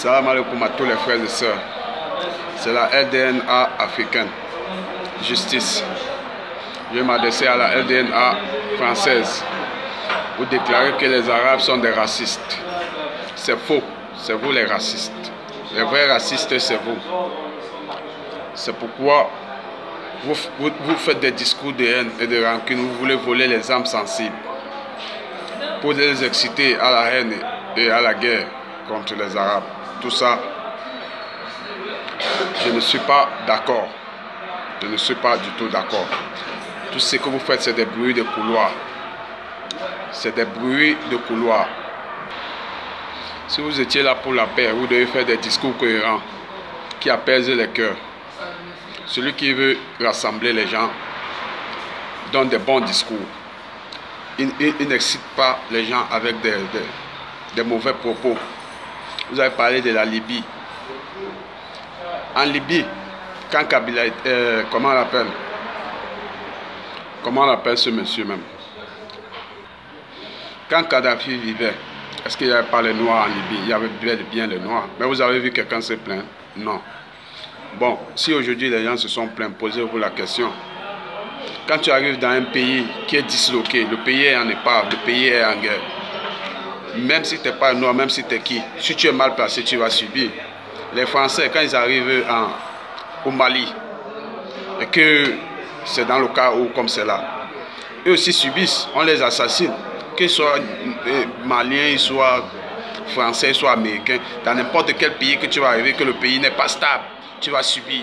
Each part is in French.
Salam alaikum à tous les frères et sœurs. C'est la LDNA africaine. Justice. Je vais m'adresser à la LDNA française pour déclarer que les Arabes sont des racistes. C'est faux. C'est vous les racistes. Les vrais racistes, c'est vous. C'est pourquoi vous faites des discours de haine et de rancune. Vous voulez voler les âmes sensibles pour les exciter à la haine et à la guerre contre les Arabes. Tout ça, je ne suis pas d'accord. Je ne suis pas du tout d'accord. Tout ce que vous faites, c'est des bruits de couloir. C'est des bruits de couloir. Si vous étiez là pour la paix, vous devez faire des discours cohérents qui apaisent les cœurs. Celui qui veut rassembler les gens donne des bons discours. Il n'excite pas les gens avec des mauvais propos. Vous avez parlé de la Libye. En Libye, quand Kabila, comment on l'appelle? Comment on appelle ce monsieur même? Quand Kadhafi vivait, est-ce qu'il n'y avait pas les Noirs en Libye? Il y avait bien les Noirs. Mais vous avez vu quelqu'un se plaindre? Non. Bon, si aujourd'hui les gens se sont plaints, posez-vous la question. Quand tu arrives dans un pays qui est disloqué, le pays est en épave, le pays est en guerre. Même si tu n'es pas noir, même si tu es qui, si tu es mal placé, tu vas subir. Les Français, quand ils arrivent au Mali, et que c'est dans le cas où comme c'est là, eux aussi subissent, on les assassine. Qu'ils soient maliens, soient français, soient américains, dans n'importe quel pays que tu vas arriver, que le pays n'est pas stable, tu vas subir.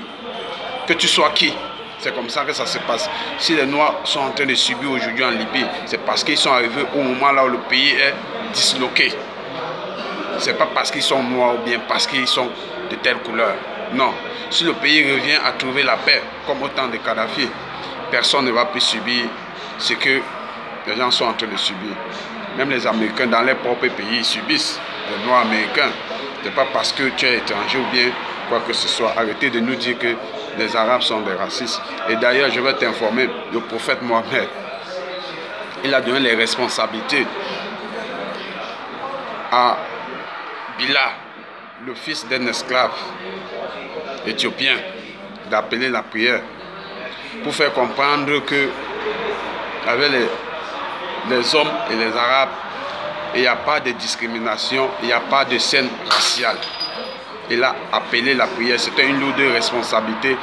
Que tu sois qui, c'est comme ça que ça se passe. Si les Noirs sont en train de subir aujourd'hui en Libye, c'est parce qu'ils sont arrivés au moment là où le pays est disloqué. C'est pas parce qu'ils sont noirs ou bien parce qu'ils sont de telle couleur. Non. Si le pays revient à trouver la paix, comme au temps de Kadhafi, personne ne va plus subir ce que les gens sont en train de subir. Même les Américains dans leur propre pays subissent. Les Noirs américains. Ce n'est pas parce que tu es étranger ou bien quoi que ce soit. Arrêtez de nous dire que les Arabes sont des racistes. Et d'ailleurs, je vais t'informer, le prophète Mohammed, il a donné les responsabilités à Bilal, le fils d'un esclave éthiopien, d'appeler la prière pour faire comprendre que avec les hommes et les Arabes, il n'y a pas de discrimination, il n'y a pas de scène raciale. Il a appelé la prière, c'était une lourde responsabilité.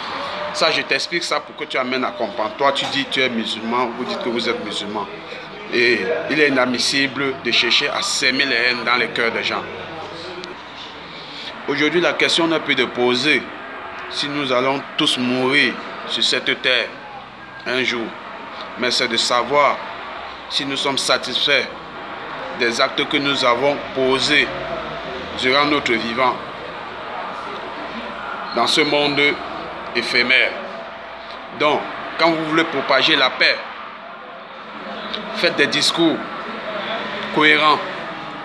Ça, je t'explique ça pour que tu amènes à comprendre. Toi, tu dis que tu es musulman, vous dites que vous êtes musulman. Et il est inadmissible de chercher à s'aimer les haines dans les cœurs des gens. Aujourd'hui, la question n'est plus de poser si nous allons tous mourir sur cette terre un jour. Mais c'est de savoir si nous sommes satisfaits des actes que nous avons posés durant notre vivant dans ce monde éphémère. Donc, quand vous voulez propager la paix, faites des discours cohérents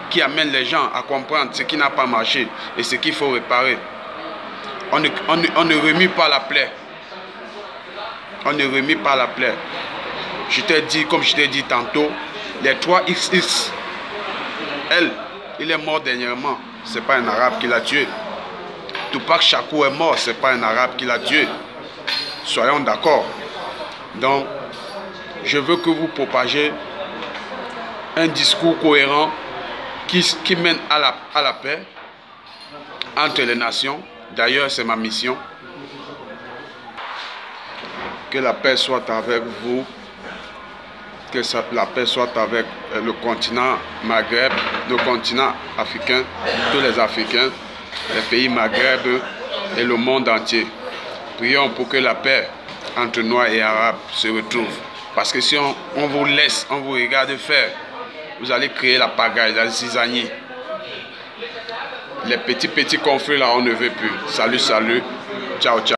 qui amènent les gens à comprendre ce qui n'a pas marché et ce qu'il faut réparer. On ne remue pas la plaie. On ne remue pas la plaie. Je t'ai dit, comme je t'ai dit tantôt, les 3XX, il est mort dernièrement. Ce n'est pas un Arabe qui l'a tué. Tupac Shakur est mort, ce n'est pas un Arabe qui l'a tué. Soyons d'accord. Donc, je veux que vous propagiez un discours cohérent qui mène à la paix entre les nations. D'ailleurs, c'est ma mission. Que la paix soit avec vous. Que la paix soit avec le continent Maghreb, le continent africain, tous les Africains, les pays Maghreb et le monde entier. Prions pour que la paix entre Noirs et Arabes se retrouve. Parce que si on vous laisse, on vous regarde faire, vous allez créer la pagaille, la zizanie. Les petits conflits là, on ne veut plus. Salut, salut. Ciao, ciao.